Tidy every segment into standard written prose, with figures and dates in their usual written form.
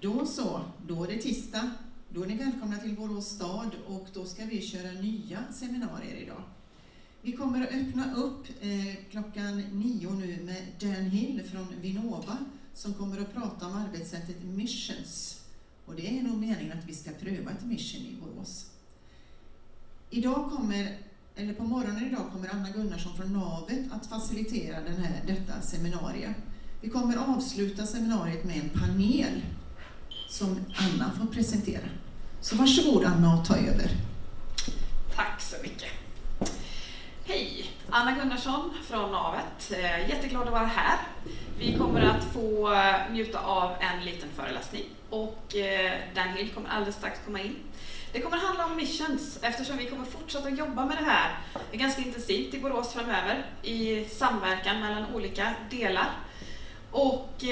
Då så, då är det tisdag. Då är ni välkomna till Borås stad och då ska vi köra nya seminarier idag. Vi kommer att öppna upp klockan 9 nu med Dan Hill från Vinnova som kommer att prata om arbetssättet missions. Och det är nog meningen att vi ska pröva ett mission i Borås. På morgonen idag kommer Anna Gunnarsson från Navet att facilitera detta seminarium. Vi kommer att avsluta seminariet med en panel som Anna får presentera. Så varsågod Anna och ta över. Tack så mycket. Hej, Anna Gunnarsson från Navet. Jätteglad att vara här. Vi kommer att få njuta av en liten föreläsning och Dan Hill kommer alldeles strax komma in. Det kommer handla om missions eftersom vi kommer fortsätta jobba med det här. Det är ganska intensivt i Borås framöver i samverkan mellan olika delar. Och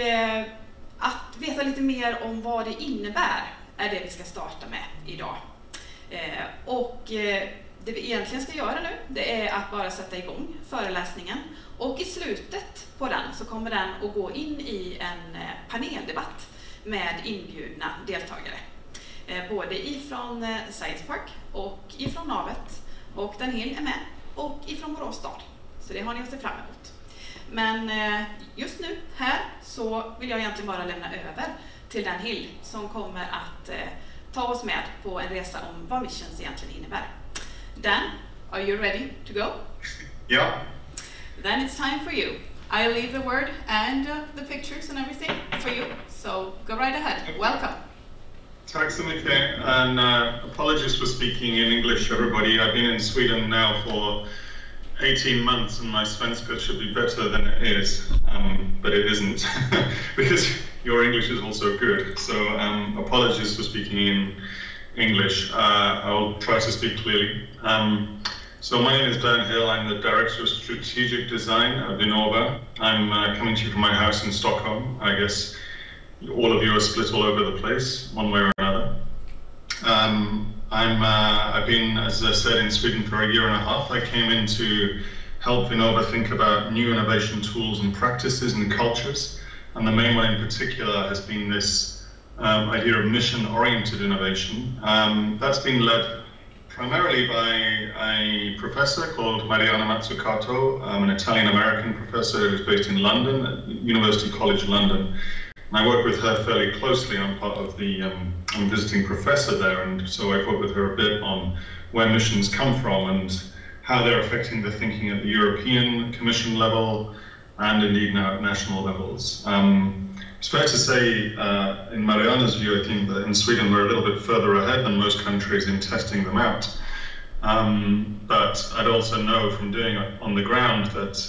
att veta lite mer om vad det innebär är det vi ska starta med idag. Det vi egentligen ska göra nu, det är att bara sätta igång föreläsningen. Och i slutet på den så kommer den att gå in i en paneldebatt med inbjudna deltagare. Både ifrån Science Park och ifrån Navet. Och Dan Hill är med. Och ifrån Borås stad. Så det har ni att se fram emot. Men just nu här så vill jag egentligen bara lämna över till Dan Hill som kommer att ta oss med på en resa om vad missions egentligen innebär. Dan, are you ready to go? Yeah. Then it's time for you. I'll leave the word and the pictures and everything for you. So go right ahead. Welcome. Tack så mycket, and apologies for speaking in English, everybody. I've been in Sweden now for 18 months and my svenska should be better than it is, but it isn't because your English is also good. So apologies for speaking in English. I'll try to speak clearly. So my name is Dan Hill. I'm the Director of Strategic Design at Vinnova. I'm coming to you from my house in Stockholm. I guess all of you are split all over the place, one way or another. I've been, as I said, in Sweden for a year and a half. I came in to help Vinnova think about new innovation tools and practices and cultures. And the main one in particular has been this idea of mission-oriented innovation. That's been led primarily by a professor called Mariana Mazzucato, an Italian-American professor who's based in London, at University College London. And I work with her fairly closely. I'm part of the, I'm visiting professor there, and so I've worked with her a bit on where missions come from and how they're affecting the thinking at the European Commission level and indeed now at national levels. It's fair to say, in Mariana's view, I think that in Sweden we're a little bit further ahead than most countries in testing them out. But I'd also know from doing it on the ground that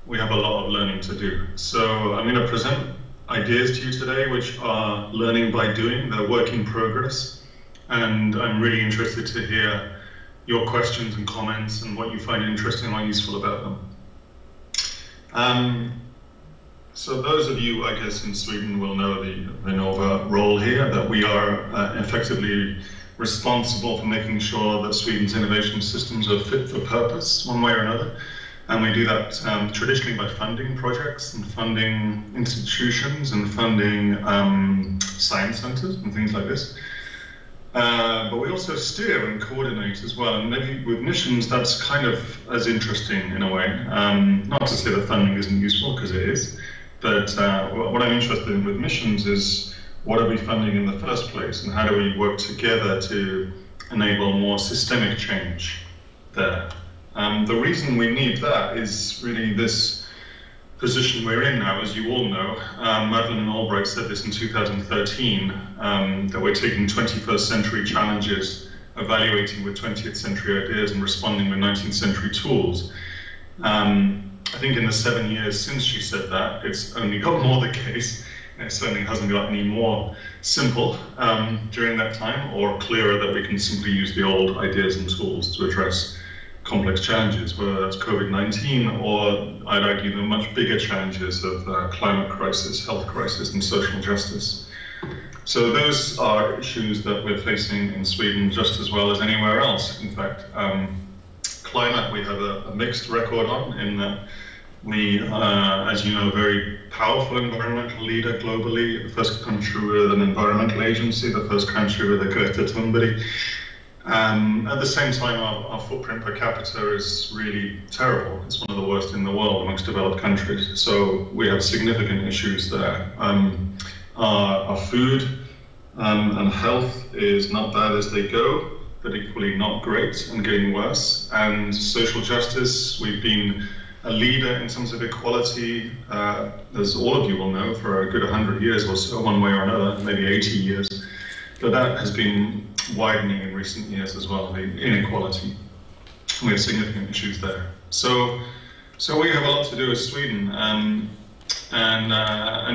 we have a lot of learning to do. So I'm going to present ideas to you today, which are learning by doing, they're work in progress. And I'm really interested to hear your questions and comments and what you find interesting or useful about them. So those of you, I guess, in Sweden will know the Vinnova role here, that we are effectively responsible for making sure that Sweden's innovation systems are fit for purpose, one way or another. And we do that traditionally by funding projects and funding institutions and funding science centers and things like this. But we also steer and coordinate as well. And maybe with missions, that's kind of as interesting in a way. Not to say that funding isn't useful, because it is. But what I'm interested in with missions is what are we funding in the first place, and how do we work together to enable more systemic change there. The reason we need that is really this position we're in now, as you all know. Madeleine Albright said this in 2013, that we're taking 21st century challenges, evaluating with 20th century ideas and responding with 19th century tools. I think in the 7 years since she said that, it's only got more the case. It certainly hasn't got any more simple during that time, or clearer that we can simply use the old ideas and tools to address complex challenges, whether that's COVID-19 or I'd argue the much bigger challenges of climate crisis, health crisis and social justice. So those are issues that we're facing in Sweden just as well as anywhere else. In fact, climate we have a mixed record on, in that We are, as you know, a very powerful environmental leader globally, the first country with an environmental agency, the first country with a Greta Thunberg. At the same time, our footprint per capita is really terrible. It's one of the worst in the world amongst developed countries. So we have significant issues there. Our food and health is not bad as they go, but equally not great and getting worse. And social justice, we've been a leader in terms of equality, as all of you will know, for a good 100 years or so, one way or another, maybe 80 years. But that has been widening in recent years as well, the inequality. We have significant issues there. So we have a lot to do as Sweden, and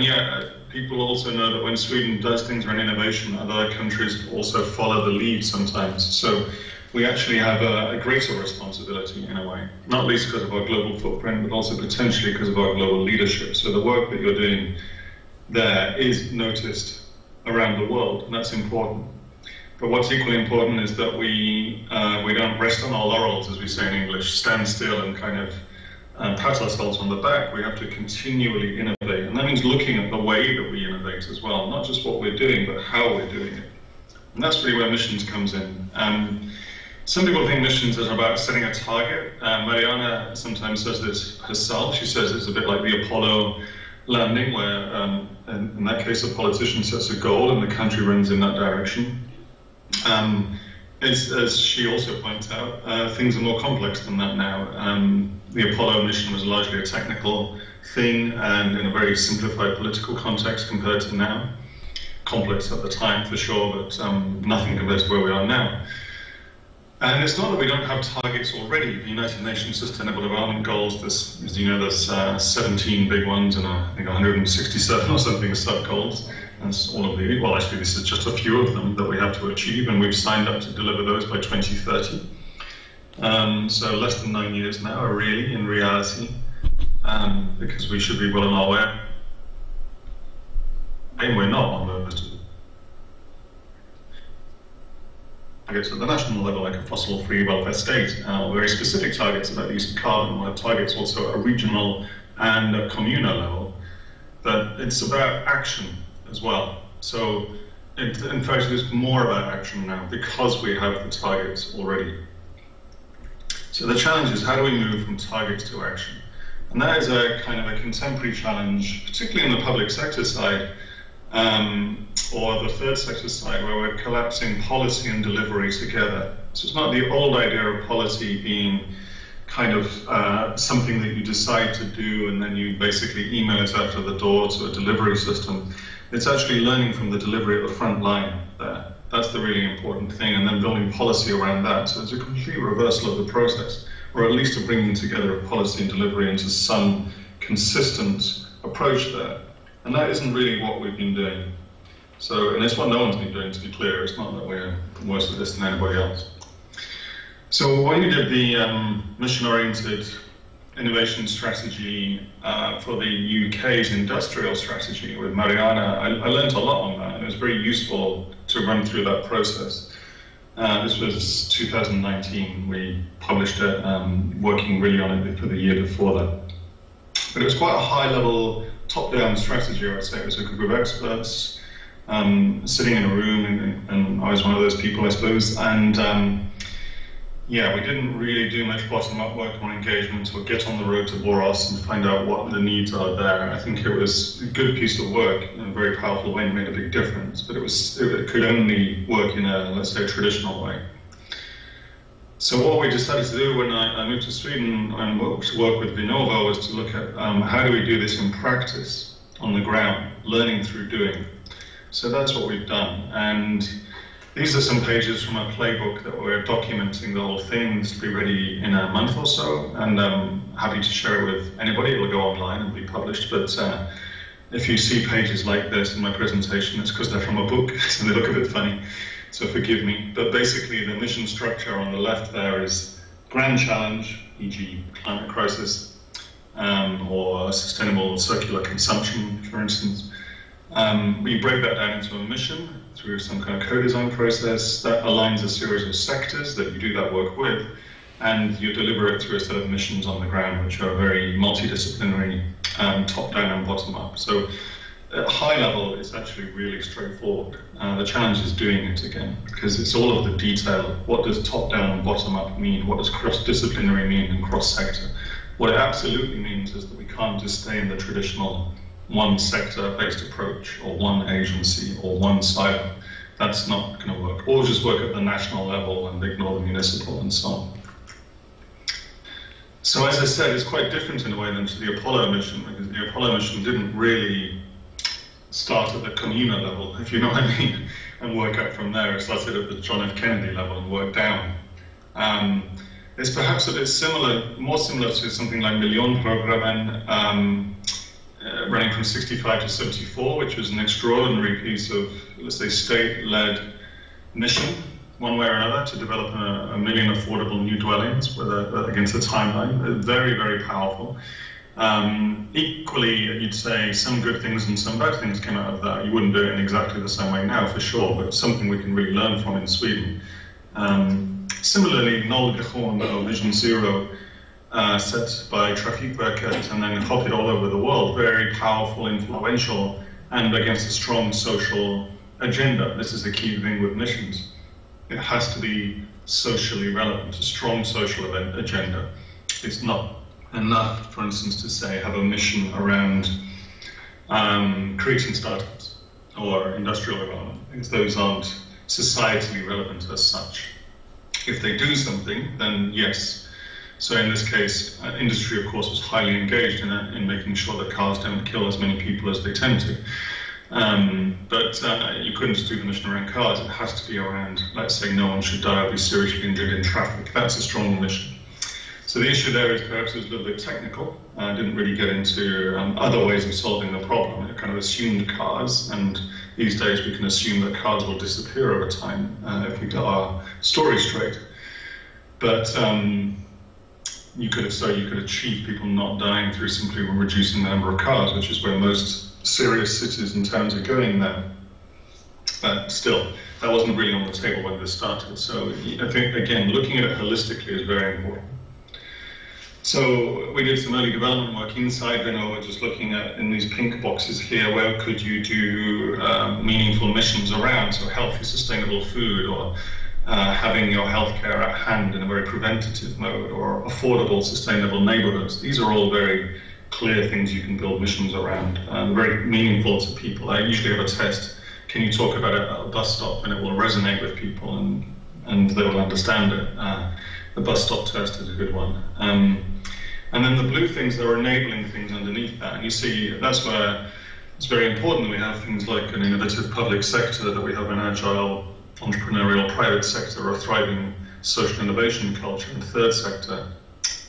yeah, people also know that when Sweden does things around innovation, other countries also follow the lead sometimes. So we actually have a greater responsibility in a way, not least because of our global footprint, but also potentially because of our global leadership. So the work that you're doing there is noticed around the world, and that's important. But what's equally important is that we don't rest on our laurels, as we say in English, stand still and kind of pat ourselves on the back. We have to continually innovate, and that means looking at the way that we innovate as well, not just what we're doing, but how we're doing it. And that's really where missions comes in. Some people think missions is about setting a target. Mariana sometimes says this herself. She says it's a bit like the Apollo landing, where in that case a politician sets a goal and the country runs in that direction. As she also points out, things are more complex than that now. The Apollo mission was largely a technical thing and in a very simplified political context compared to now. Complex at the time for sure, but nothing compared to where we are now. And it's not that we don't have targets already. The United Nations Sustainable Development Goals, as you know, there's 17 big ones and I think 167 or something sub-goals. That's all of the, well actually this is just a few of them that we have to achieve, and we've signed up to deliver those by 2030. So less than 9 years now, really, in reality, because we should be well on our way. And we're not on those targets at the national level, like a fossil-free welfare state, very specific targets about the use of carbon. We have targets also at a regional and a communal level, but it's about action as well. So in fact, it's more about action now because we have the targets already. So the challenge is, how do we move from targets to action? And that is a kind of a contemporary challenge, particularly in the public sector side, or the third sector side, where we're collapsing policy and delivery together. So it's not the old idea of policy being kind of something that you decide to do and then you basically email it after the door to a delivery system. It's actually learning from the delivery at the front line there. That's the really important thing, and then building policy around that. So it's a complete reversal of the process, or at least a bringing together of policy and delivery into some consistent approach there. And that isn't really what we've been doing. So, and it's what no one's been doing, to be clear. It's not that we're worse at this than anybody else. So when we did the mission-oriented innovation strategy for the UK's industrial strategy with Mariana, I learned a lot on that, and it was very useful to run through that process. This was 2019. We published it, working really on it for the year before that. But it was quite a high-level, top-down strategy, I would say. It was a group of experts sitting in a room, and I was one of those people, I suppose. And yeah, we didn't really do much bottom-up work on engagement or get on the road to Borås and find out what the needs are there. I think it was a good piece of work in a very powerful way and made a big difference, but it could only work in a, let's say, traditional way. So what we decided to do when I moved to Sweden and to work with Vinnova was to look at how do we do this in practice, on the ground, learning through doing. So that's what we've done. And these are some pages from a playbook that we're documenting the whole thing. This will be ready in a month or so, and I'm happy to share it with anybody. It will go online and be published, but if you see pages like this in my presentation, it's because they're from a book, so they look a bit funny, so forgive me. But basically the mission structure on the left there is grand challenge, e.g. climate crisis, or sustainable circular consumption, for instance. We break that down into a mission through some kind of co-design process that aligns a series of sectors that you do that work with, and you deliver it through a set of missions on the ground, which are very multidisciplinary, top-down and bottom-up. So at high level, it's actually really straightforward. The challenge is doing it again, because it's all of the detail. What does top-down and bottom-up mean? What does cross-disciplinary mean and cross-sector? What it absolutely means is that we can't just stay in the traditional one sector-based approach, or one agency, or one silo. That's not going to work. Or just work at the national level and ignore the municipal and so on. So as I said, it's quite different in a way than to the Apollo mission, because the Apollo mission didn't really start at the communal level, if you know what I mean, and work up from there. It started at the John F. Kennedy level and worked down. It's perhaps a bit similar, more similar to something like Millionprogrammen, running from 65 to 74, which was an extraordinary piece of, let's say, state-led mission, one way or another, to develop a million affordable new dwellings against a timeline. Very, very powerful. Equally, you'd say some good things and some bad things came out of that. You wouldn't do it in exactly the same way now, for sure, but something we can really learn from in Sweden. Similarly, Nollvision or Vision Zero, set by Trafikverket and then copied all over the world, very powerful, influential, and against a strong social agenda. This is the key thing with missions. It has to be socially relevant, a strong social agenda. It's not enough, for instance, to say have a mission around creating startups or industrial development, because those aren't societally relevant as such. If they do something, then yes. So in this case, industry, of course, was highly engaged in making sure that cars don't kill as many people as they tend to. But you couldn't just do the mission around cars. It has to be around, let's say, no one should die or be seriously injured in traffic. That's a strong mission. So the issue there is perhaps it was a little bit technical. Didn't really get into other ways of solving the problem. It kind of assumed cars, and these days we can assume that cars will disappear over time if we get our story straight. But you could achieve people not dying through simply reducing the number of cars, which is where most serious cities and towns are going now. But still, that wasn't really on the table when this started. So I think, again, looking at it holistically is very important. So we did some early development work inside Vinnova, just looking at, in these pink boxes here, where could you do meaningful missions around? So healthy, sustainable food, or having your healthcare at hand in a very preventative mode, or affordable, sustainable neighborhoods. These are all very clear things you can build missions around, very meaningful to people. I usually have a test. Can you talk about it at a bus stop, and it will resonate with people and they will understand it. The bus stop test is a good one. And then the blue things, there are enabling things underneath that. And you see, that's where it's very important that we have things like an innovative public sector, that we have an agile entrepreneurial private sector, or a thriving social innovation culture, and third sector,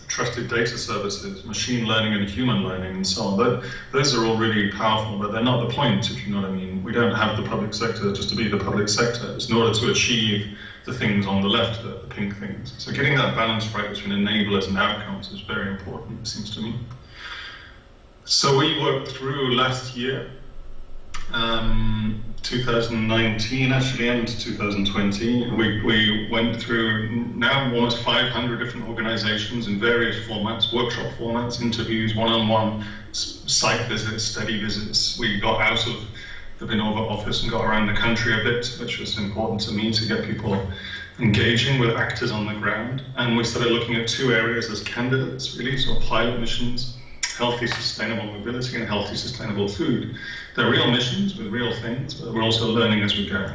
trusted data services, machine learning and human learning, and so on. But those are all really powerful, but they're not the point, if you know what I mean. We don't have the public sector just to be the public sector. It's in order to achieve the things on the left, the pink things. So getting that balance right between enablers and outcomes is very important, it seems to me. So we worked through last year, 2019, actually, and 2020. We went through now almost 500 different organizations in various formats, workshop formats, interviews, one-on-one, site visits, study visits. We got out of the Vinnova office and got around the country a bit, which was important to me to get people engaging with actors on the ground. And we started looking at two areas as candidates, really, so pilot missions, healthy, sustainable mobility, and healthy, sustainable food. They're real missions with real things, but we're also learning as we go.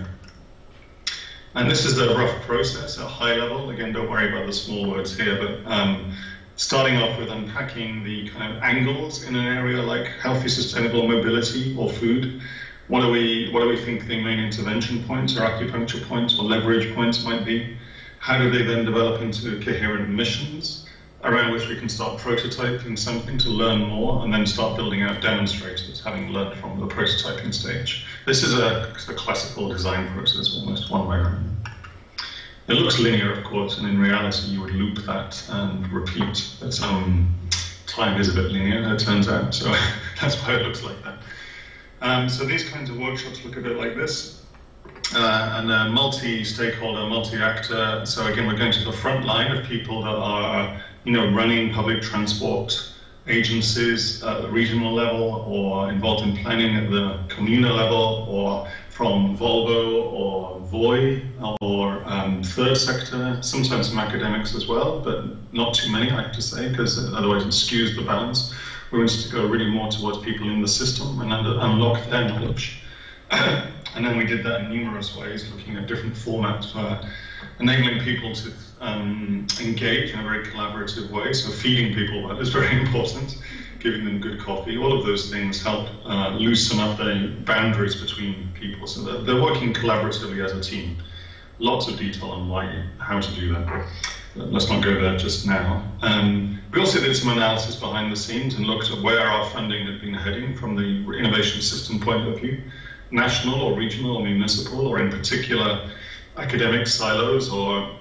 And this is the rough process at high level. Again, don't worry about the small words here, but starting off with unpacking the kind of angles in an area like healthy, sustainable mobility or food. What do we think the main intervention points or acupuncture points or leverage points might be? How do they then develop into coherent missions around which we can start prototyping something to learn more, and then start building out demonstrators, having learned from the prototyping stage? This is a classical design process, almost one way or another. It looks linear, of course, and in reality you would loop that and repeat. But time is a bit linear, it turns out, so that's why it looks like that. So these kinds of workshops look a bit like this. and a multi-stakeholder, multi-actor. So again, we're going to the front line of people that are, running public transport agencies at the regional level, or involved in planning at the communal level, or from Volvo or Voi, or third sector, sometimes some academics as well, but not too many, I have to say, because otherwise it skews the balance. We wanted to go really more towards people in the system and unlock their knowledge. And then we did that in numerous ways, looking at different formats for enabling people to engage in a very collaborative way. So feeding people well is very important, giving them good coffee. All of those things help loosen up the boundaries between people, so that they're working collaboratively as a team. Lots of detail on how to do that. Let's not go there just now. We also did some analysis behind the scenes and looked at where our funding had been heading from the innovation system point of view, national or regional or municipal, or in particular academic silos, or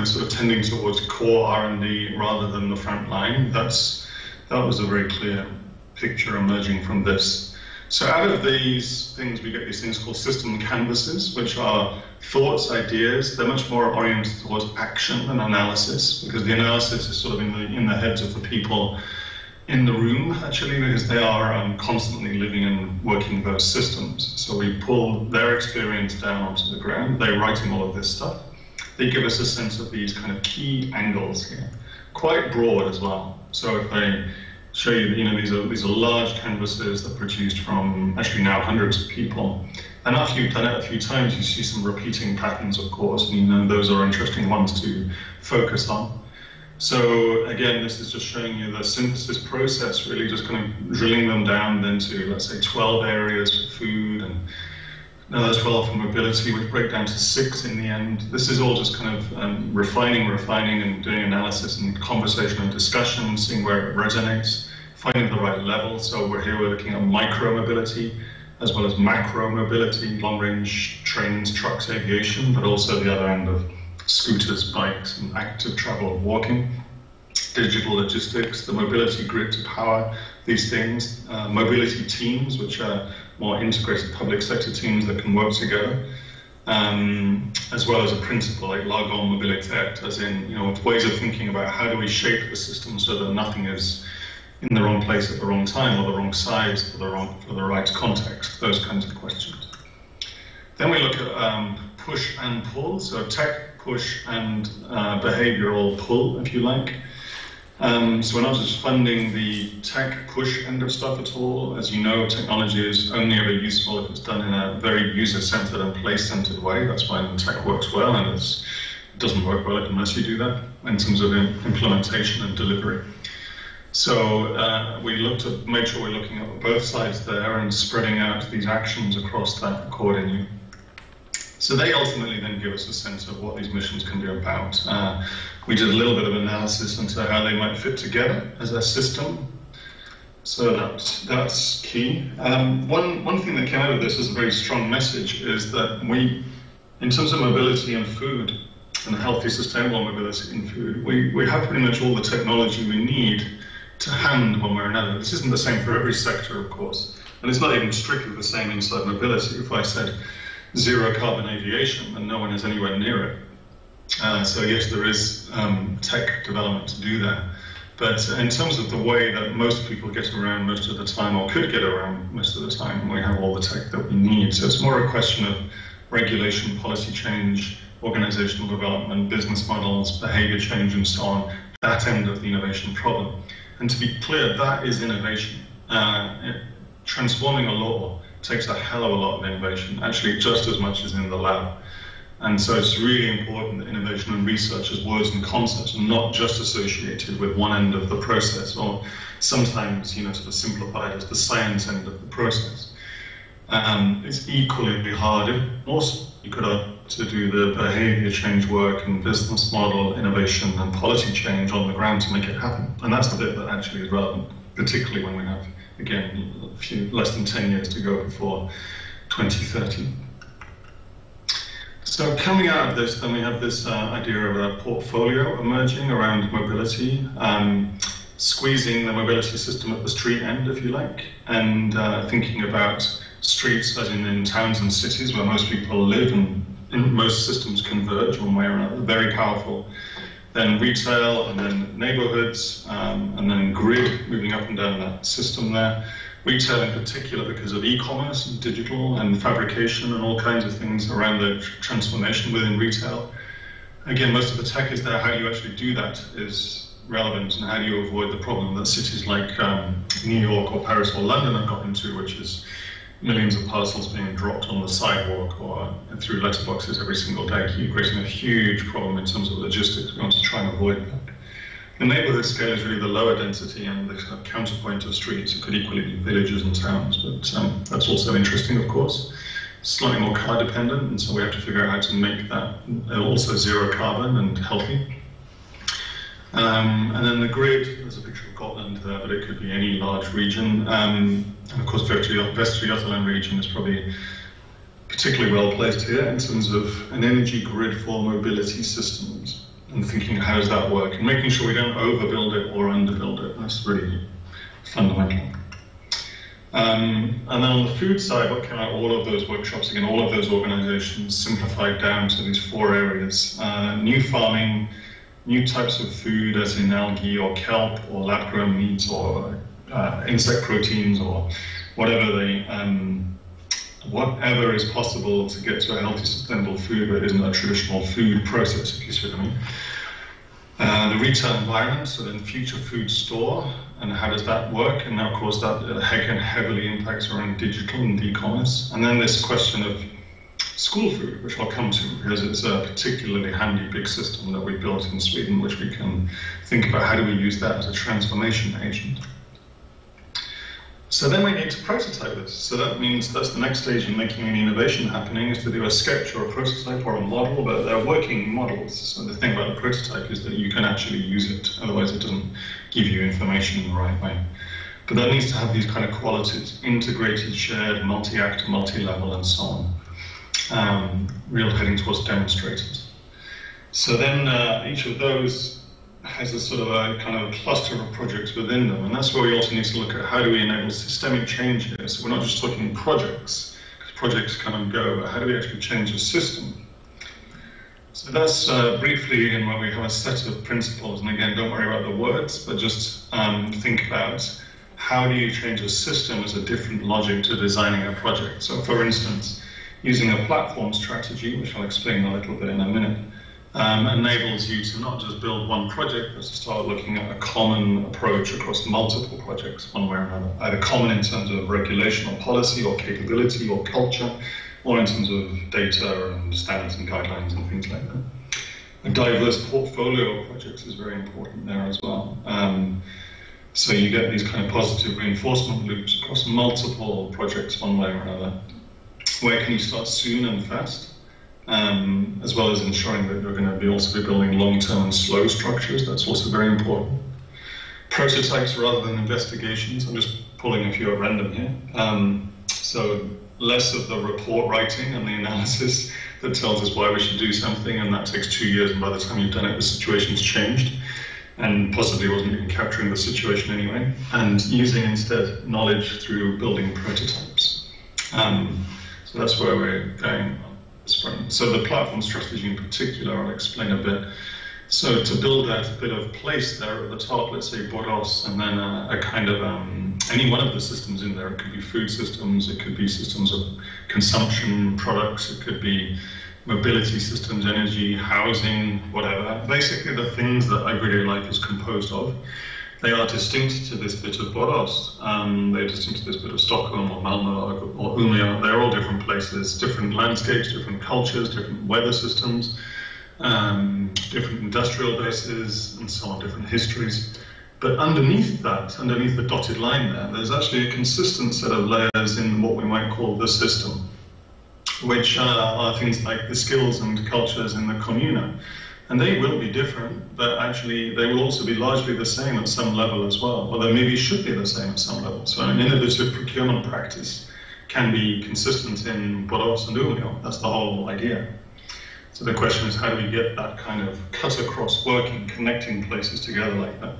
sort of tending towards core R&D rather than the front line. That was a very clear picture emerging from this. So out of these things, we get these things called system canvases, which are thoughts, ideas. They're much more oriented towards action than analysis, because the analysis is sort of in the heads of the people in the room, actually, because they are constantly living and working those systems. So we pull their experience down onto the ground. They're writing all of this stuff. They give us a sense of these kind of key angles here, quite broad as well. So if they show you, these are large canvases that are produced from actually now hundreds of people. And after you've done it a few times, you see some repeating patterns, of course, and those are interesting ones to focus on. So again, this is just showing you the synthesis process, really just kind of drilling them down into, let's say, 12 areas for food, and another 12 for mobility, which break down to 6 in the end. This is all just kind of refining and doing analysis and conversation and discussion, seeing where it resonates, finding the right level. So we're looking at micro mobility as well as macro mobility, long-range trains, trucks, aviation, but also the other end of scooters, bikes, and active travel, walking, digital logistics, the mobility grid to power these things, mobility teams, which are more integrated public sector teams that can work together, as well as a principle like Lagon Mobilität, as in, ways of thinking about how do we shape the system so that nothing is in the wrong place at the wrong time, or the wrong size for the right context, those kinds of questions. Then we look at push and pull, so tech push and behavioral pull, if you like. So we're not just funding the tech push end of stuff at all. As you know, technology is only ever useful if it's done in a very user-centered and place-centered way. That's why the tech works well, and it doesn't work well unless you do that in terms of implementation and delivery. So we looked to make sure we're looking at both sides there and spreading out these actions across that accordingly. So they ultimately then give us a sense of what these missions can be about. We did a little bit of analysis into how they might fit together as a system. So that's key. One thing that came out of this as a very strong message is that we, in terms of mobility and food, and healthy, sustainable mobility in food, we have pretty much all the technology we need to hand one way or another. This isn't the same for every sector, of course, and it's not even strictly the same inside mobility. If I said zero carbon aviation, then no one is anywhere near it. So yes, there is tech development to do that. But in terms of the way that most people get around most of the time, or could get around most of the time, we have all the tech that we need. So it's more a question of regulation, policy change, organizational development, business models, behavior change, and so on, that end of the innovation problem. And to be clear, that is innovation. Transforming a law takes a hell of a lot of innovation, actually just as much as in the lab. And so it's really important that innovation and research as words and concepts are not just associated with one end of the process, or sometimes, sort of simplified as the science end of the process. It's equally hard, also you could have to do the behavior change work and business model innovation and policy change on the ground to make it happen. And that's the bit that actually is relevant, particularly when we have, again, less than 10 years to go before 2030. So coming out of this, then we have this idea of a portfolio emerging around mobility, squeezing the mobility system at the street end, if you like, and thinking about streets, as in towns and cities where most people live and most systems converge one way or another, very powerful. Then retail, and then neighborhoods, and then grid, moving up and down that system there. Retail in particular because of e-commerce and digital and fabrication and all kinds of things around the transformation within retail. Again, most of the tech is there. How you actually do that is relevant, and how do you avoid the problem that cities like New York or Paris or London have got into, which is millions of parcels being dropped on the sidewalk or through letterboxes every single day, creating a huge problem in terms of logistics. We want to try and avoid that. The neighborhood scale is really the lower density and the kind of counterpoint of streets. It could equally be villages and towns, but that's also interesting, of course. Slightly more car dependent, and so we have to figure out how to make that also zero carbon and healthy. And then the grid, there's a picture of Gotland there, but it could be any large region. And of course, Västergötland region is probably particularly well placed here in terms of an energy grid for mobility systems and thinking how does that work and making sure we don't overbuild it or underbuild it. That's really fundamental. And then on the food side, what came out of all of those workshops, again, all of those organizations simplified down to these 4 areas. New farming, new types of food as in algae or kelp or lab-grown meat or insect proteins or whatever whatever is possible to get to a healthy, sustainable food that isn't a traditional food process, if you see what I mean. The retail environment, so then future food store, and how does that work? And now, of course, that again heavily impacts around digital and e-commerce. And then this question of school food, which I'll come to, because it's a particularly handy big system that we built in Sweden, which we can think about how do we use that as a transformation agent. So then we need to prototype this. So that means that's the next stage in making any innovation happening, is to do a sketch or a prototype or a model, but they're working models. So the thing about a prototype is that you can actually use it, otherwise it doesn't give you information in the right way. But that needs to have these kind of qualities: integrated, shared, multi-actor, multi-level, and so on. Real heading towards demonstrated. So then each of those has a sort of a kind of cluster of projects within them, and that's where we also need to look at how do we enable systemic change here. So we're not just talking projects, because projects come and go, but how do we actually change the system? So that's briefly in where we have a set of principles, and again, don't worry about the words, but just think about how do you change a system as a different logic to designing a project. So for instance, using a platform strategy, which I'll explain a little bit in a minute, enables you to not just build one project, but to start looking at a common approach across multiple projects, one way or another, either common in terms of regulation or policy or capability or culture, or in terms of data and standards and guidelines and things like that. A diverse portfolio of projects is very important there as well. So you get these kind of positive reinforcement loops across multiple projects, one way or another. Where can you start soon and fast? As well as ensuring that you're going to also be building long-term and slow structures. That's also very important. Prototypes rather than investigations. I'm just pulling a few at random here. So less of the report writing and the analysis that tells us why we should do something, and that takes 2 years, and by the time you've done it, the situation's changed and possibly wasn't even capturing the situation anyway. And using instead knowledge through building prototypes. So that's where we're going. So the platform strategy in particular, I'll explain a bit. So to build that bit of place there at the top, let's say Borås, and then a kind of any one of the systems in there. It could be food systems, it could be systems of consumption products, it could be mobility systems, energy, housing, whatever. Basically the things that everyday life is composed of. They are distinct to this bit of Borås. They're distinct to this bit of Stockholm or Malmö or Umeå. They're all different places, different landscapes, different cultures, different weather systems, different industrial bases, and so on, different histories. But underneath that, underneath the dotted line there, there's actually a consistent set of layers in what we might call the system, which are things like the skills and cultures in the communa. And they will be different, but actually they will also be largely the same at some level as well, or they maybe should be the same at some level. So an innovative procurement practice can be consistent in Borås and Umeå. That's the whole idea. So the question is, how do we get that kind of cut across working, connecting places together like that?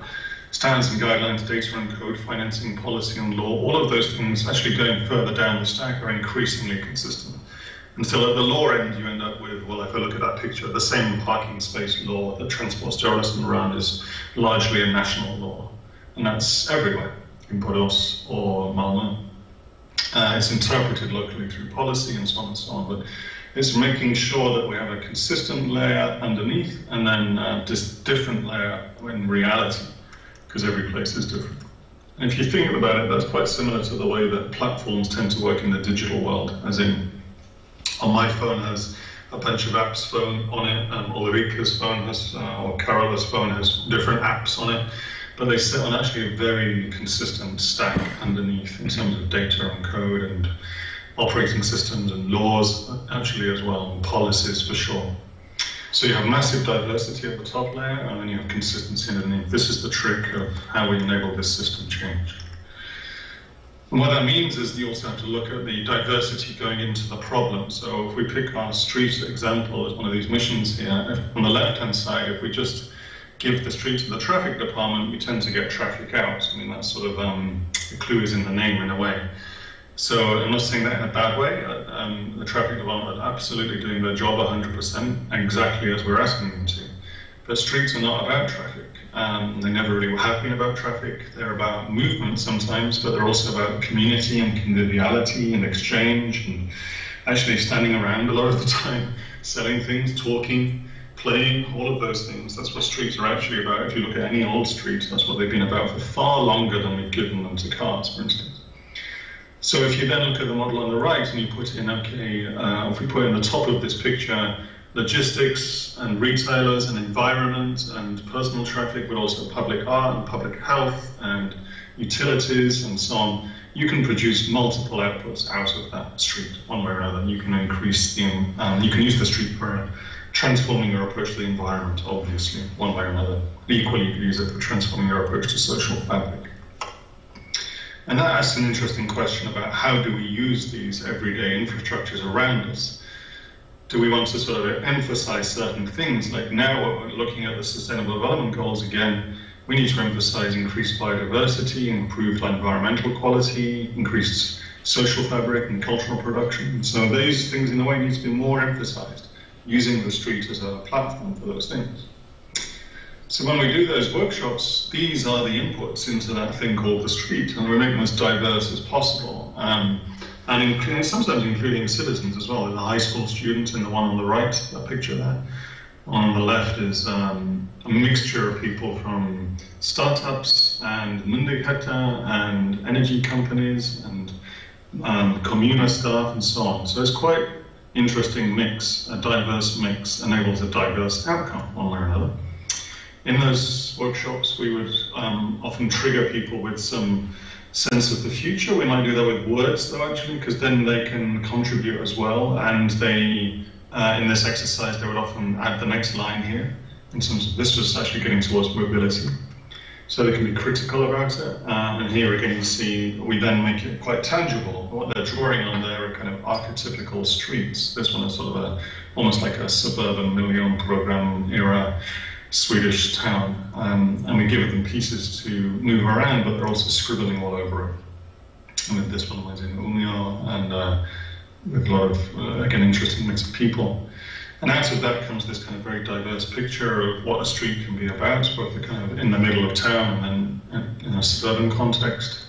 standards and guidelines, data and code, financing, policy and law, all of those things actually going further down the stack are increasingly consistent. Until at the law end you end up with, well, if I look at that picture, the same parking space law that transports journalists around is largely a national law. And that's everywhere, in Borås or Malmö. It's interpreted locally through policy and so on, but it's making sure that we have a consistent layer underneath and then just different layer in reality, because every place is different. And if you think about it, that's quite similar to the way that platforms tend to work in the digital world, as in, on my phone has a bunch of apps on it, Ulrika's phone has, or Carola's phone has different apps on it, but they sit on actually a very consistent stack underneath in terms of data and code and operating systems and laws actually as well, and policies for sure. So you have massive diversity at the top layer and then you have consistency underneath. This is the trick of how we enable this system change. And what that means is you also have to look at the diversity going into the problem. So if we pick our street example as one of these missions here, on the left-hand side, if we just give the street to the traffic department, we tend to get traffic out. I mean, that's sort of the clue is in the name in a way. So I'm not saying that in a bad way. The traffic department are absolutely doing their job 100%, exactly as we're asking them to. But streets are not about traffic. They never really have been about traffic. They're about movement sometimes, but they're also about community and conviviality and exchange and actually standing around a lot of the time, selling things, talking, playing, all of those things. That's what streets are actually about. If you look at any old street, that's what they've been about for far longer than we've given them to cars, for instance. So if you then look at the model on the right and you put in, okay, if we put in the top of this picture, logistics and retailers and environment and personal traffic, but also public art and public health and utilities and so on, you can produce multiple outputs out of that street, one way or another. You can increase the, you can use the street for transforming your approach to the environment, obviously, one way or another. Equally, you can use it for transforming your approach to social fabric. And that asks an interesting question about how do we use these everyday infrastructures around us? Do we want to sort of emphasize certain things? Like now, we're looking at the Sustainable Development Goals again, we need to emphasize increased biodiversity, improved environmental quality, increased social fabric and cultural production. So these things in a way need to be more emphasized, using the street as a platform for those things. So when we do those workshops, these are the inputs into that thing called the street, and we make them as diverse as possible. And sometimes including citizens as well. There's a high school student in the one on the right, that picture there. On the left is a mixture of people from startups and myndigheter and energy companies and communal staff and so on. So it's quite interesting mix, a diverse mix enables a diverse outcome one way or another. In those workshops, we would often trigger people with some sense of the future. We might do that with words, though, actually, because then they can contribute as well. And they, in this exercise, they would often add the next line here, in terms of this was actually getting towards mobility. So they can be critical about it. And here again, you see, we then make it quite tangible. What they're drawing on there are kind of archetypical streets. This one is sort of almost like a suburban million program era Swedish town, and we give them pieces to move around, but they're also scribbling all over it. And with this one was in Umeå, and with a lot of, again, interesting mix of people. And out of that comes this kind of very diverse picture of what a street can be about, both the kind of in the middle of town and then in a suburban context.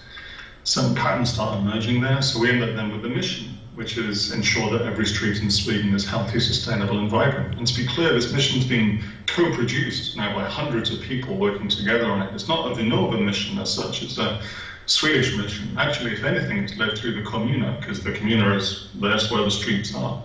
Some patterns start emerging there, so we end up then with the mission, which is ensure that every street in Sweden is healthy, sustainable and vibrant. And to be clear, this mission's been co-produced now by hundreds of people working together on it. It's not a Vinnova mission as such, it's a Swedish mission. Actually, if anything, it's led through the kommuna, because the kommuna is, that's where the streets are.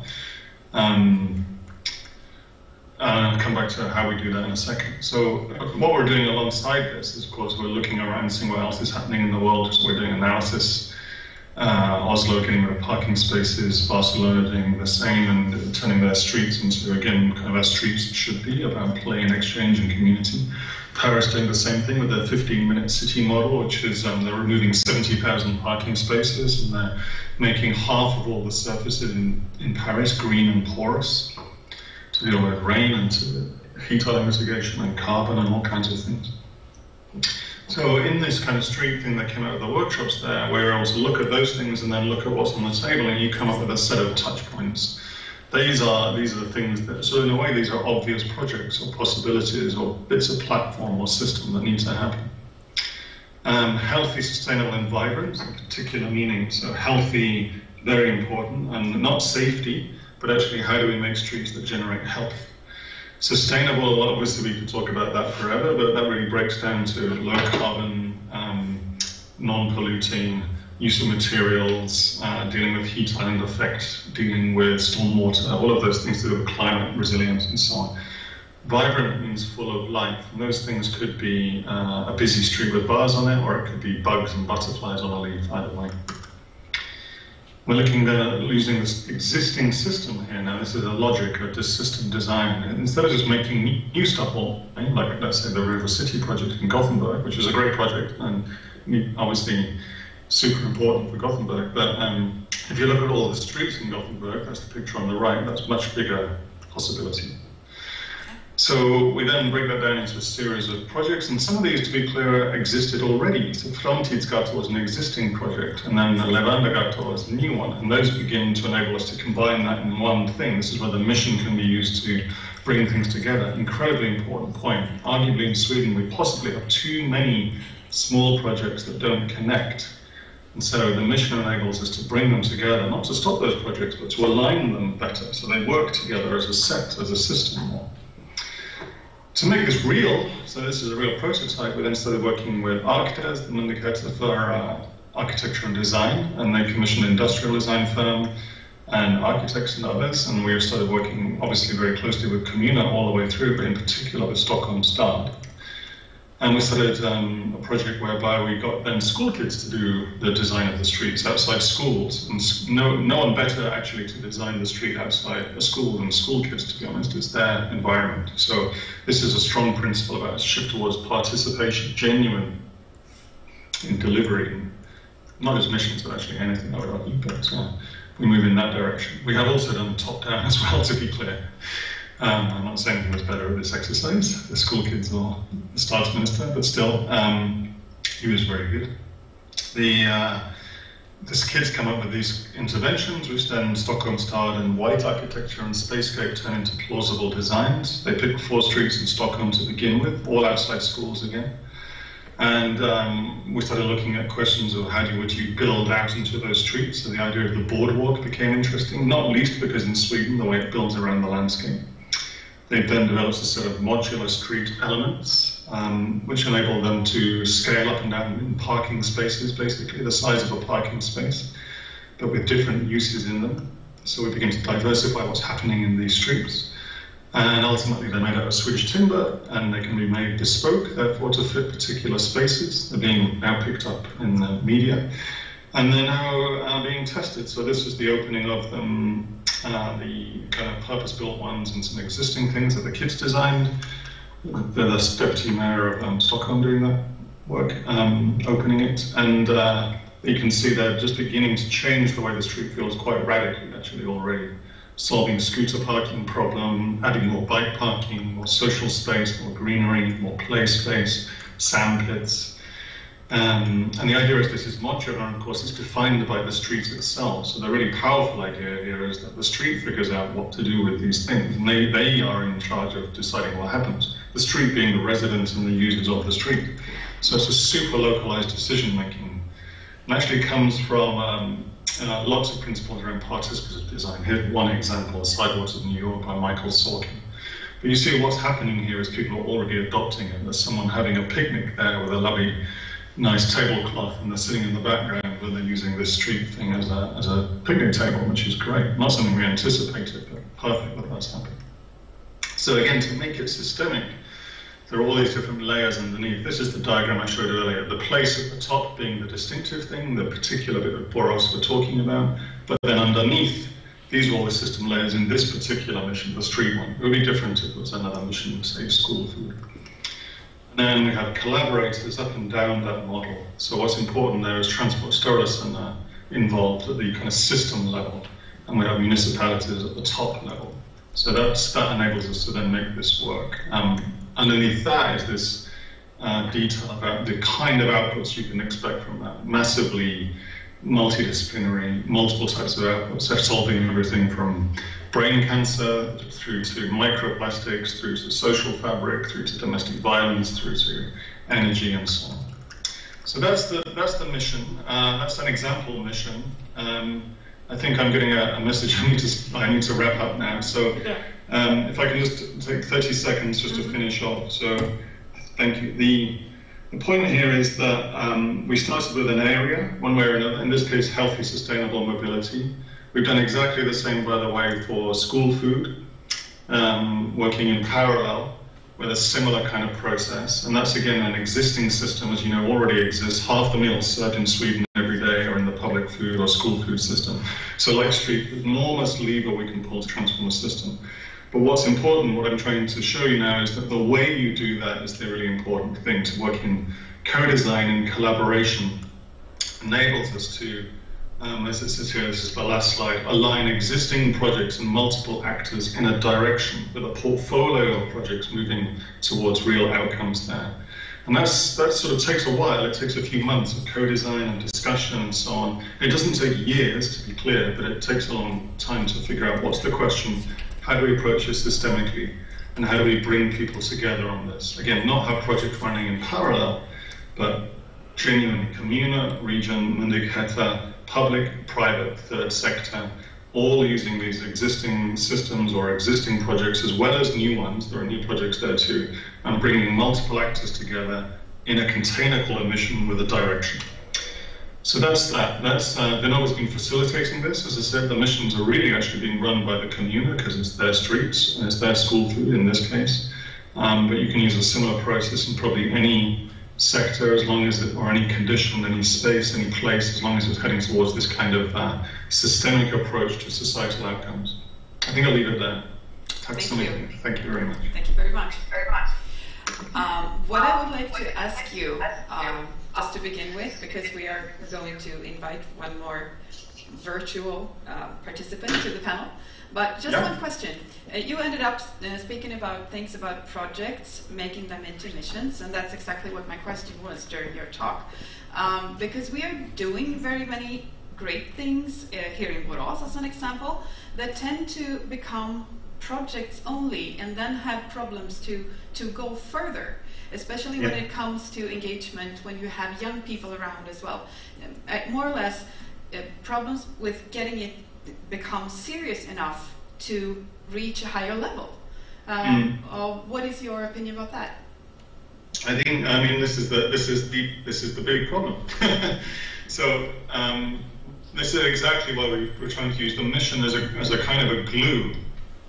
I'll come back to how we do that in a second. So what we're doing alongside this is, of course, we're looking around and seeing what else is happening in the world. So we're doing analysis. Oslo getting rid of parking spaces, Barcelona doing the same and turning their streets into, again, kind of as streets should be, about play and exchange and community. Paris doing the same thing with their 15-minute city model, which is they're removing 70,000 parking spaces and they're making half of all the surfaces in Paris green and porous to deal with rain and to heat island mitigation and carbon and all kinds of things. So in this kind of street thing that came out of the workshops there, we're able to look at those things and then look at what's on the table, and you come up with a set of touch points. These are the things that, so in a way, these are obvious projects or possibilities or bits of platform or system that need to happen. Healthy, sustainable, and vibrant, in particular meaning. So healthy, very important, and not safety, but actually how do we make streets that generate health? Sustainable, obviously we could talk about that forever, but that really breaks down to low carbon, non-polluting, use of materials, dealing with heat island effect, dealing with stormwater, all of those things to do with climate resilience and so on. Vibrant means full of life, and those things could be a busy street with bars on it, or it could be bugs and butterflies on a leaf, either way. We're looking at using this existing system here. Now, this is a logic of this system design. Instead of just making new stuff, like let's say the River City project in Gothenburg, which is a great project and obviously super important for Gothenburg. But if you look at all the streets in Gothenburg, that's the picture on the right, that's a much bigger possibility. So we then break that down into a series of projects, and some of these, to be clear, existed already. So Framtidsgatan was an existing project, and then the Levandagatan was a new one, and those begin to enable us to combine that in one thing. This is where the mission can be used to bring things together. Incredibly important point. Arguably in Sweden, we possibly have too many small projects that don't connect. And so the mission enables us to bring them together, not to stop those projects, but to align them better, so they work together as a set, as a system more. To make this real, so this is a real prototype, we then started working with Architects, the Myndigheter for Architecture and Design, and they commissioned an industrial design firm and architects and others, and we started working obviously very closely with Kommuna all the way through, but in particular with Stockholm Stad. And we started a project whereby we got then school kids to do the design of the streets outside schools. And no one better actually to design the street outside a school than school kids, to be honest. It's their environment. So this is a strong principle about a shift towards participation, genuine in delivery, not as missions, but actually anything, I would argue, but we move in that direction. We have also done top-down as well, to be clear. I'm not saying he was better at this exercise, the school kids or the Stads Minister, but still, he was very good. These kids come up with these interventions, which then Stockholm Stad and white architecture and spacescape turn into plausible designs. They pick 4 streets in Stockholm to begin with, all outside schools again. And we started looking at questions of would you build out into those streets. So the idea of the boardwalk became interesting, not least because in Sweden, the way it builds around the landscape. They then developed a set of modular street elements, which enable them to scale up and down in parking spaces, basically the size of a parking space, but with different uses in them. So we begin to diversify what's happening in these streets. And ultimately they're made out of Swedish timber, and they can be made bespoke, therefore to fit particular spaces. They're being now picked up in the media. And they're now being tested. So this is the opening of them, the kind of purpose-built ones and some existing things that the kids designed. The deputy mayor of Stockholm doing that work, opening it. And you can see they're just beginning to change the way the street feels quite radically, actually, already. Solving scooter parking problem, adding more bike parking, more social space, more greenery, more play space, sand pits. And the idea is this is modular, and of course it's defined by the street itself. So the really powerful idea here is that the street figures out what to do with these things, and they are in charge of deciding what happens. The street being the residents and the users of the street. So it's a super localized decision making. And actually comes from lots of principles around participative design. Here's one example, Sidewalks of New York by Michael Sorkin. But you see what's happening here is people are already adopting it. There's someone having a picnic there with a lovely nice tablecloth, and they're sitting in the background where they're using this street thing as a picnic table, which is great. Not something we anticipated, but perfect that that's happened. So again, to make it systemic, there are all these different layers underneath. This is the diagram I showed earlier. The place at the top being the distinctive thing, the particular bit of Borås we're talking about, but then underneath, these are all the system layers in this particular mission, the street one. It would be different if it was another mission, say school food. And then we have collaborators up and down that model. So what's important there is Transport Styrelsen involved at the kind of system level, and we have municipalities at the top level. So that enables us to then make this work. Underneath that is this detail about the kind of outputs you can expect from that. Massively multidisciplinary, multiple types of outputs. They're solving everything from brain cancer through to microplastics, through to social fabric, through to domestic violence, through to energy and so on. So that's the mission. That's an example mission. I think I'm getting a message. I need to wrap up now. So if I can just take 30 seconds just to finish off. So thank you. The point here is that we started with an area, one way or another, in this case, healthy, sustainable mobility. We've done exactly the same, by the way, for school food, working in parallel with a similar kind of process. And that's, again, an existing system, as you know, already exists. Half the meals served in Sweden every day are in the public food or school food system. So like street, enormous lever we can pull to transform the system. But what's important, what I'm trying to show you now, is that the way you do that is the really important thing. To work in co-design and collaboration enables us to, as it says here, this is the last slide, align existing projects and multiple actors in a direction with a portfolio of projects moving towards real outcomes there. And that sort of takes a while. It takes a few months of co-design and discussion and so on. It doesn't take years, to be clear, but it takes a long time to figure out what's the question, how do we approach it systemically, and how do we bring people together on this? Again, not have projects running in parallel, but genuine communal, region, myndigheter, public, private, third sector, all using these existing systems or existing projects as well as new ones. There are new projects there too, and bringing multiple actors together in a container called a mission with a direction. So that's that. Vinnova's been facilitating this. As I said, the missions are really actually being run by the communa because it's their streets and it's their school food in this case. But you can use a similar process in probably any sector, as long as it, or any condition, any space, any place, as long as it's heading towards this kind of systemic approach to societal outcomes. I think I'll leave it there. Thank you. Thank you very much. Thank you very much. What I would like to ask you, just to begin with, because we are going to invite one more virtual participant to the panel, but just one question. You ended up speaking about things about projects, making them into missions, and that's exactly what my question was during your talk. Because we are doing very many great things here in Borås, as an example, that tend to become projects only and then have problems to go further, especially when it comes to engagement, when you have young people around as well. More or less, problems with getting it become serious enough to reach a higher level. What is your opinion about that? I mean, this is the big problem. So this is exactly why we're trying to use the mission as a kind of a glue.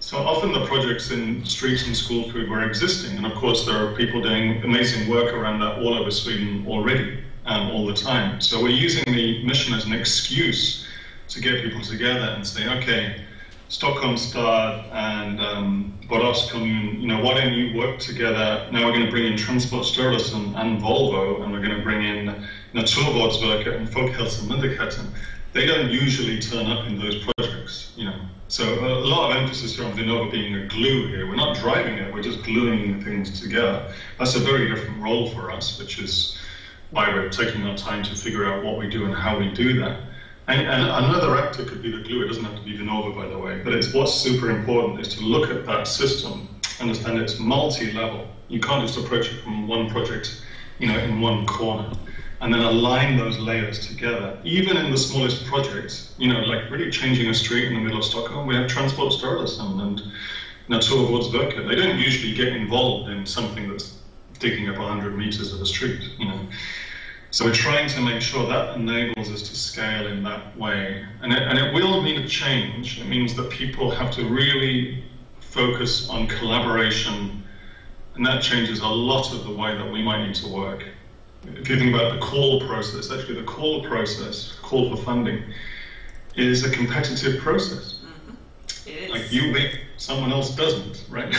So often the projects in street and school food were existing, and of course there are people doing amazing work around that all over Sweden already, all the time. So we're using the mission as an excuse to get people together and say, okay, Stockholm Stad and Borås kommun, why don't you work together? Now we're going to bring in Transportstyrelsen and Volvo, and we're going to bring in Naturvårdsverket and Folkhälsomyndigheten. They don't usually turn up in those projects, So a lot of emphasis here on Vinnova being a glue here. We're not driving it, we're just gluing things together. That's a very different role for us, which is why we're taking our time to figure out what we do and how we do that. And another actor could be the glue. It doesn't have to be Vinnova, by the way, but it's what's super important is to look at that system, understand it's multi-level. You can't just approach it from one project, in one corner, and then align those layers together. Even in the smallest projects, like really changing a street in the middle of Stockholm, we have Transportstyrelsen and Naturvårdsverket. They don't usually get involved in something that's digging up 100 meters of a street, So we're trying to make sure that enables us to scale in that way. And it will mean a change. It means that people have to really focus on collaboration, and that changes a lot of the way that we might need to work. If you think about the call process, actually the call process, call for funding, is a competitive process. Mm-hmm. It is. Like you win, someone else doesn't, right?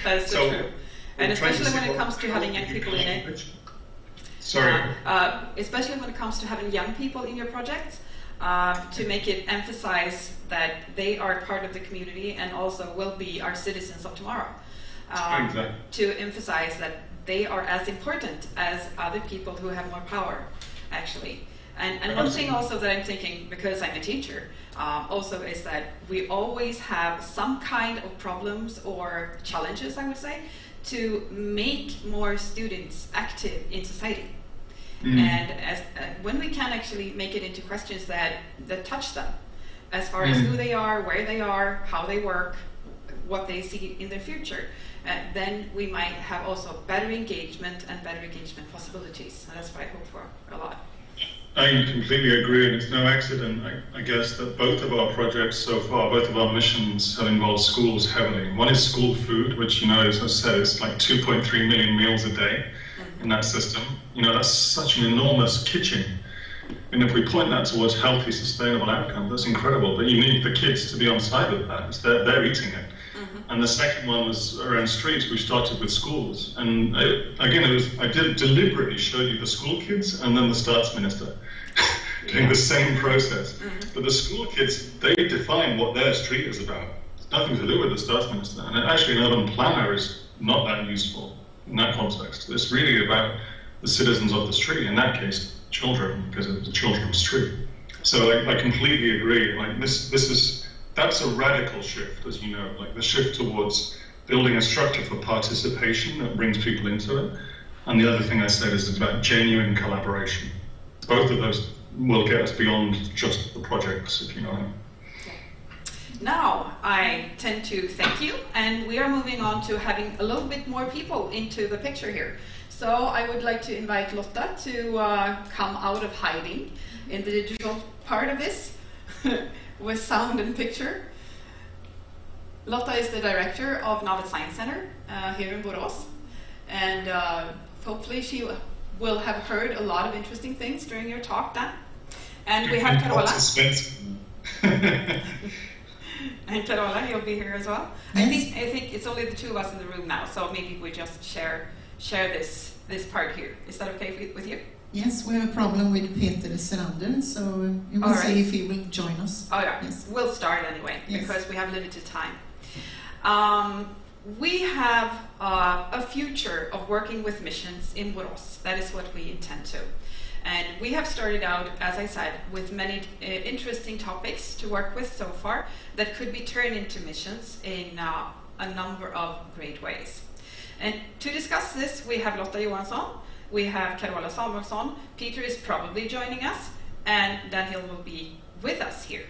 That's so true. And especially when it comes to having young people in it. Sorry. Especially when it comes to having young people in your project, to make it emphasize that they are part of the community and also will be our citizens of tomorrow. Exactly. To emphasize that they are as important as other people who have more power, actually. And one thing also that I'm thinking, because I'm a teacher, also is that we always have some kind of problems or challenges, I would say, to make more students active in society. And when we can actually make it into questions that touch them, as far as who they are, where they are, how they work, what they see in their future, then we might have also better engagement and better engagement possibilities. And that's what I hope for a lot. I completely agree, and it's no accident, I guess, that both of our projects so far, both of our missions have involved schools heavily. One is school food, which, you know, as I said, it's like 2.3 million meals a day in that system. You know, that's such an enormous kitchen. And if we point that towards healthy, sustainable outcome, that's incredible. But you need the kids to be on side with that. They're eating it. And the second one was around streets. We started with schools. And again, I did deliberately show you the school kids and then the Statsminister doing the same process. But the school kids, they define what their street is about. It's nothing to do with the Statsminister. And actually, an urban planner is not that useful in that context. It's really about the citizens of the street, in that case, children, because it's the children's street. So I completely agree. Like that's a radical shift, as you know, like the shift towards building a structure for participation that brings people into it. And the other thing I said is it's about genuine collaboration. Both of those will get us beyond just the projects, if you know what I mean. Now, I tend to thank you, and we are moving on to having a little bit more people into the picture here. So I would like to invite Lotta to come out of hiding in the digital part of this with sound and picture. Lotta is the director of Navet Science Center here in Borås, and hopefully she will have heard a lot of interesting things during your talk, Dan. And we have Carola. And Carola, you'll be here as well. Yes. I think it's only the two of us in the room now, so maybe we just share this part here. Is that okay with you? Yes, we have a problem with Peter Serander, so you will see if he will join us. Oh yeah, yes. We'll start anyway, because we have limited time. We have a future of working with missions in Borås. That is what we intend to. And we have started out, as I said, with many interesting topics to work with so far that could be turned into missions in a number of great ways. And to discuss this, we have Lotta Johansson, we have Carola Samuelsson, Peter is probably joining us, and Daniel will be with us here.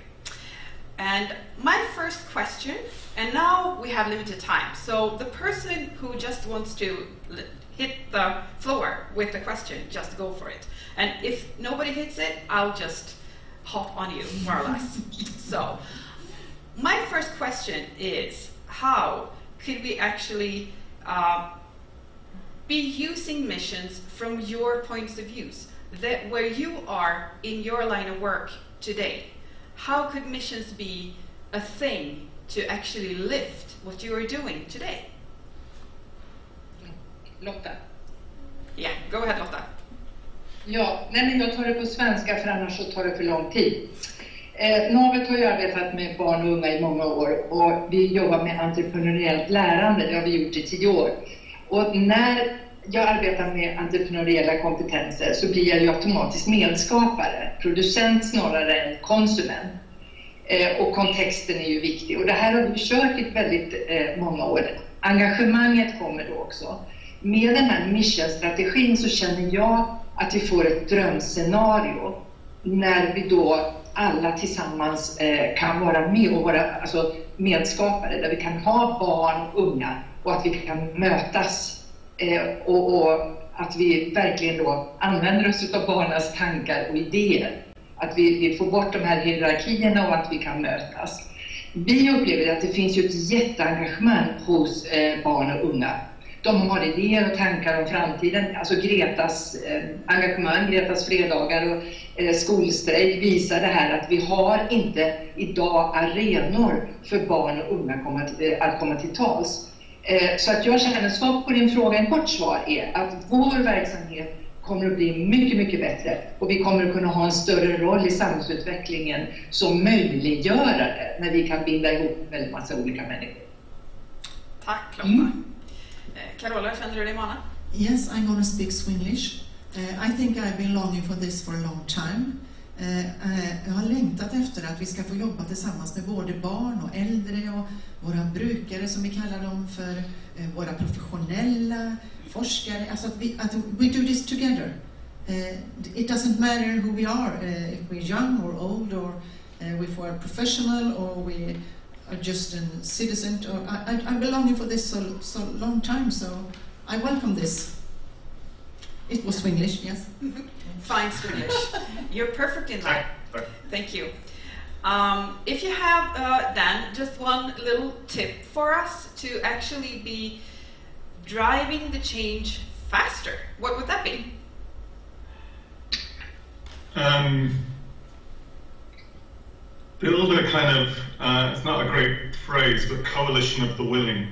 And my first question, and now we have limited time, so the person who just wants to hit the floor with the question, just go for it. And if nobody hits it, I'll just hop on you, more or less. So, my first question is, how could we actually be using missions from your points of views, that where you are in your line of work today? How could missions be a thing to actually lift what you are doing today? Lotta. Yeah, go ahead Lotta. Ja, men jag tar det på svenska för annars så tar det för lång tid. Navet har ju arbetat med barn och unga i många år och vi jobbar med entreprenöriellt lärande, det har vi gjort i 10 år. Och när jag arbetar med entreprenöriella kompetenser så blir jag ju automatiskt medskapare, producent snarare än konsument. Och kontexten är ju viktig och det här har vi kört i väldigt många år. Engagemanget kommer då också. Med den här missionstrategin så känner jag att vi får ett drömscenario när vi då alla tillsammans kan vara med och vara alltså medskapare, där vi kan ha barn och unga och att vi kan mötas och att vi verkligen då använder oss av barnens tankar och idéer. Att vi får bort de här hierarkierna och att vi kan mötas. Vi upplever att det finns ju ett jätteengagemang hos barn och unga. De har idéer och tankar om framtiden. Alltså Gretas engagemang, Gretas fredagar och skolstrejk visar det här att vi har inte idag arenor för barn och unga att komma till tals. Så att jag känner svar på din fråga, en kort svar är att vår verksamhet kommer att bli mycket, mycket bättre och vi kommer att kunna ha en större roll i samhällsutvecklingen som möjliggörare när vi kan binda ihop en väldigt massa olika människor. Tack Lotta. Carola, känner du dig manad? Yes, I'm going to speak Swedish. I think I've been longing for this for a long time. Jag har längtat efter att vi ska få jobba tillsammans med både barn och äldre och våra brukare som vi kallar dem för, våra professionella forskare. Alltså att we do this together. It doesn't matter who we are, if we're young or old or if we're professional or we are just a citizen. I've been longing for this so long time, so I welcome this. It was Swedish, yes. Fine Swedish. You're perfect in that. Thank you. If you have, Dan, just one little tip for us to actually be driving the change faster, what would that be? Build a kind of, it's not a great phrase, but coalition of the willing.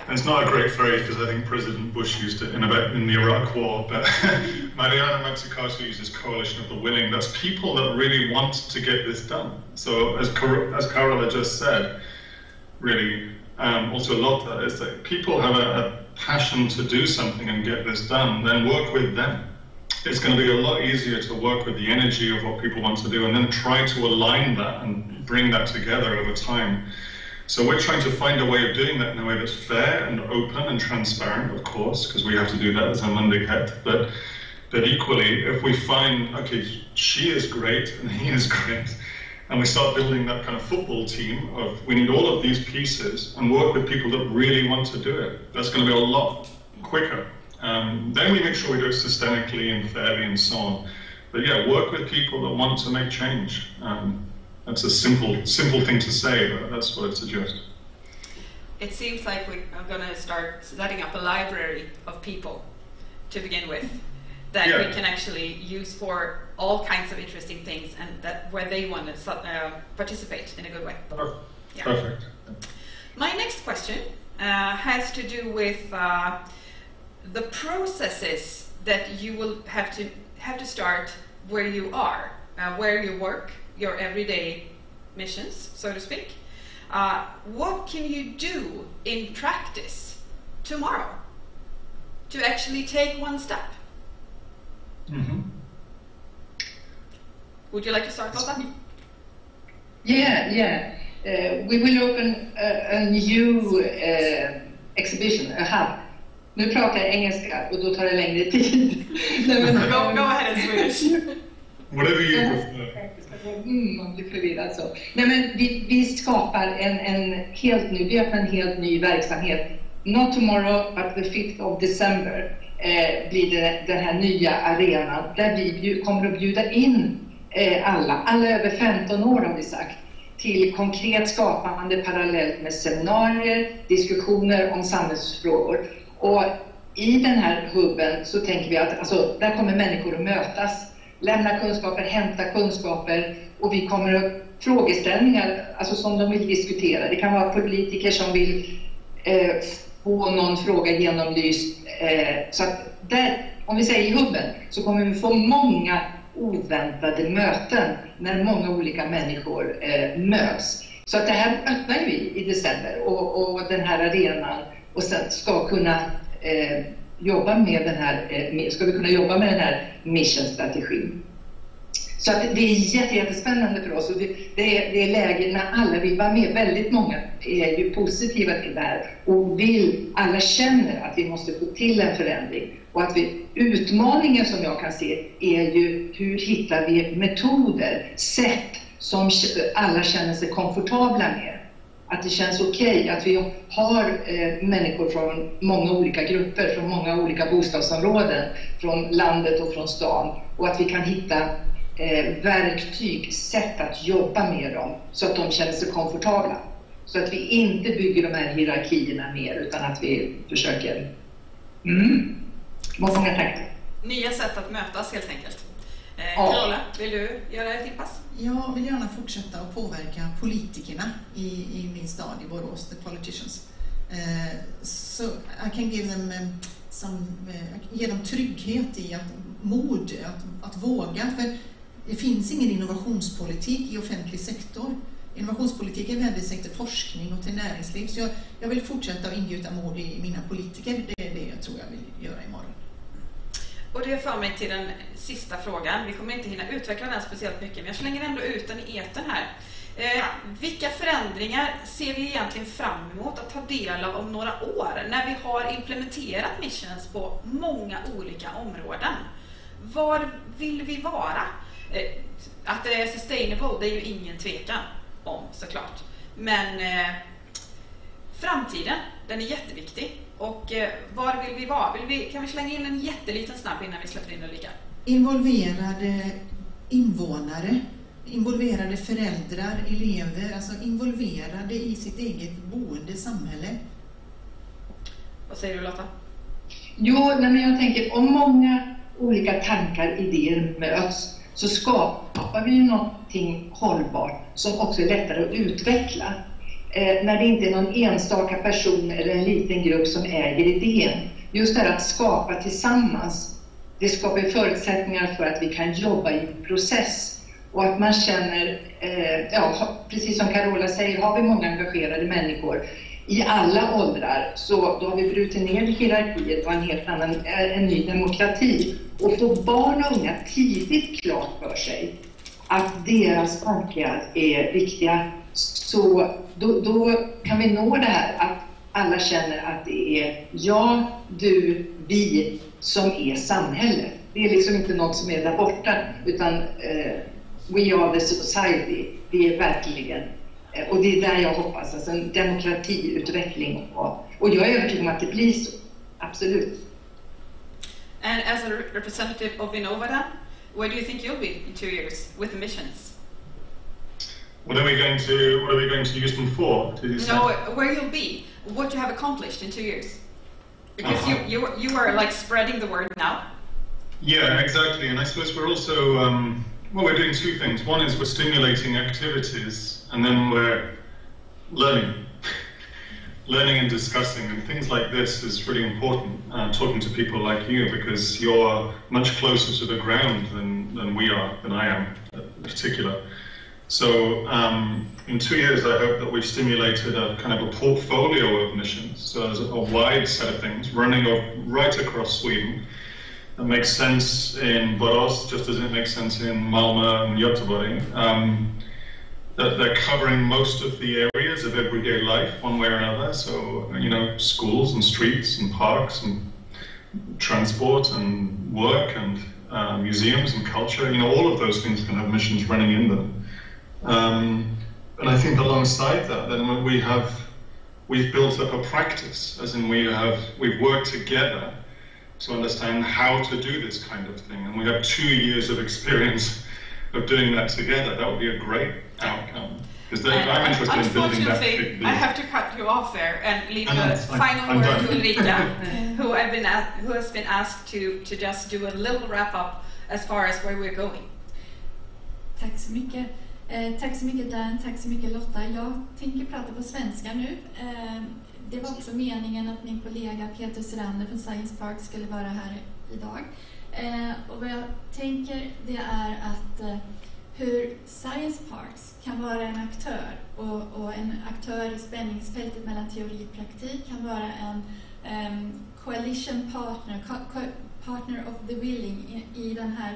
And it's not a great phrase because I think President Bush used it in the Iraq War, but Mariana Mazzucato uses coalition of the willing. That's people that really want to get this done. So as Carola just said, really, also Lotta, is that people have a passion to do something and get this done, then work with them. It's going to be a lot easier to work with the energy of what people want to do and then try to align that and bring that together over time. So we're trying to find a way of doing that in a way that's fair and open and transparent, of course, because we have to do that as a myndighet. But equally, if we find, okay, she is great and he is great, and we start building that kind of football team of we need all of these pieces and work with people that really want to do it, that's going to be a lot quicker. Then we make sure we do it systemically and fairly and so on. But yeah, work with people that want to make change. That's a simple thing to say, but that's what I'd suggest. It seems like we are going to start setting up a library of people to begin with that we can actually use for all kinds of interesting things and that where they want to participate in a good way. Yeah. Perfect. My next question has to do with the processes that you will have to start where you are, where you work, your everyday missions, so to speak. What can you do in practice tomorrow to actually take one step? Mm-hmm. Would you like to start, Lotta? Yeah. We will open a new exhibition, a hub. Nu pratar jag engelska och då tar det längre tid. Go ahead in Swedish. Whatever you prefer. Man blir förvirrad så. Nej, men vi skapar en helt ny, vi öppnar en helt ny verksamhet. Not tomorrow, but the 5th of December blir det den här nya arenan där vi kommer att bjuda in alla över 15 år har vi sagt, till konkret skapande parallellt med seminarier, diskussioner om samhällsfrågor. Och i den här hubben så tänker vi att alltså, där kommer människor att mötas, lämna kunskaper, hämta kunskaper, och vi kommer att frågeställningar alltså, som de vill diskutera. Det kan vara politiker som vill få någon fråga genomlyst. Så att där, om vi säger i hubben, så kommer vi få många oväntade möten när många olika människor möts. Så att det här öppnar vi i december och den här arenan, och sen ska kunna jobba med den här, ska vi kunna jobba med den här mission-strategin. Så att det är jättespännande för oss, och det är läge när alla vill vara med. Väldigt många är ju positiva till det här och alla känner att vi måste få till en förändring. Och att utmaningen som jag kan se är ju hur hittar vi metoder, sätt som alla känner sig komfortabla med. Att det känns okej att vi har människor från många olika grupper, från många olika bostadsområden, från landet och från stan, och att vi kan hitta verktyg, sätt att jobba med dem så att de känner sig komfortabla. Så att vi inte bygger de här hierarkierna mer, utan att vi försöker många tankar. Nya sätt att mötas helt enkelt. Carola, vill du göra ett inpass? Jag vill gärna fortsätta att påverka politikerna i min stad i Borås, the politicians. So I can give them ge dem trygghet i mod att våga. För det finns ingen innovationspolitik i offentlig sektor. Innovationspolitik vänder sig till forskning och till näringsliv. Så jag vill fortsätta att ingjuta mod i mina politiker. Det är det jag tror jag vill göra imorgon. Och det för mig till den sista frågan. Vi kommer inte hinna utveckla den speciellt mycket, men jag slänger ändå ut den i etern här. Vilka förändringar ser vi egentligen fram emot att ta del av om några år när vi har implementerat missions på många olika områden? Var vill vi vara? Att det är sustainable, det är ju ingen tvekan om såklart. Men framtiden, den är jätteviktig. Och var vill vi vara? Kan vi slänga in en jätteliten snabb innan vi släpper in Ulrika? Involverade invånare, involverade föräldrar, elever, alltså involverade i sitt eget boende, samhälle. Vad säger du, Lotta? Jo, men jag tänker om många olika tankar, idéer möts så skapar vi ju någonting hållbart som också är lättare att utveckla. När det inte är någon enstaka person eller en liten grupp som äger idén. Just det här att skapa tillsammans, det skapar förutsättningar för att vi kan jobba i en process. Och att man känner, precis som Carola säger, har vi många engagerade människor i alla åldrar, så då har vi brutit ner hierarkiet och en helt annan, en ny demokrati. Och få barn och unga tidigt klart för sig att deras tankar är viktiga, så då kan vi nå det här att alla känner att det är jag, du, vi som är samhället. Det är liksom inte något som är där borta, utan we are the society. Det är verkligen, och det är där jag hoppas, alltså en demokratiutveckling, och jag är övertygad om att det blir så, absolut. And as a representative of Vinnova, where do you think you'll be in 2 years with the missions? What are we going to use them for? No, where you'll be, what you have accomplished in 2 years. Because you are like spreading the word now. Yeah, exactly. And I suppose we're also, we're doing two things. One is we're stimulating activities, and then we're learning. Learning and discussing, and things like this is really important, talking to people like you, because you're much closer to the ground than we are, than I am in particular. So in 2 years I hope that we've stimulated a kind of a portfolio of missions, so there's a wide set of things running right across Sweden that makes sense in Borås just as it makes sense in Malmö and Göteborg. That they're covering most of the areas of everyday life one way or another. So, you know, schools and streets and parks and transport and work and museums and culture, you know, all of those things can have missions running in them. And I think alongside that, then we've built up a practice, as in we've worked together to understand how to do this kind of thing. And we have 2 years of experience of doing that together. That would be a great outcome. Because I'm interested in building that. I have to cut you off there and leave the final word to Ulrika, who has been asked to just do a little wrap up as far as where we're going. Tack så mycket. Tack så mycket Dan, tack så mycket Lotta. Jag tänker prata på svenska nu. Det var också meningen att min kollega Peter Serander från Science Park skulle vara här idag. Och vad jag tänker det är att hur Science Parks kan vara en aktör och en aktör i spänningsfältet mellan teori och praktik kan vara en coalition partner of the willing i den här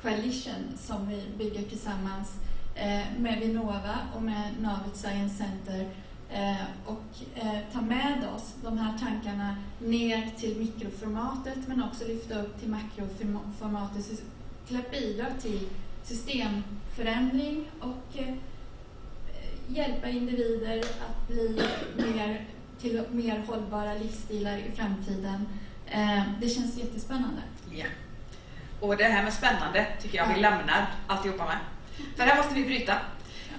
coalition som vi bygger tillsammans med Vinnova och med Navet Science Center och ta med oss de här tankarna ner till mikroformatet men också lyfta upp till makroformatet till att bidra till systemförändring och hjälpa individer att bli till mer hållbara livsstilar i framtiden. Det känns jättespännande. Ja. Och det här med spännande tycker jag vi lämnar alltihopa med. För här måste vi bryta.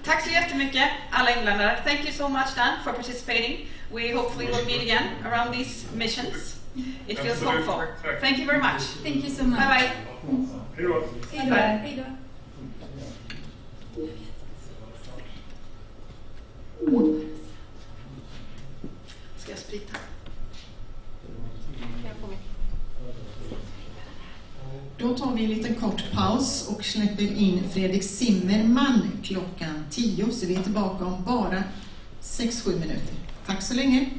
Tack så jättemycket alla inblandade. Thank you so much Dan for participating. We hopefully will meet again around these missions. It feels hopeful. Thank you very much. Thank you so much. Bye bye. Hej då. Hej då. Hej då. Ska jag sprita? Jag får med. Då tar vi en liten kort paus och släpper in Fredrik Zimmerman klockan 10, så vi är tillbaka om bara 6-7 minuter. Tack så länge!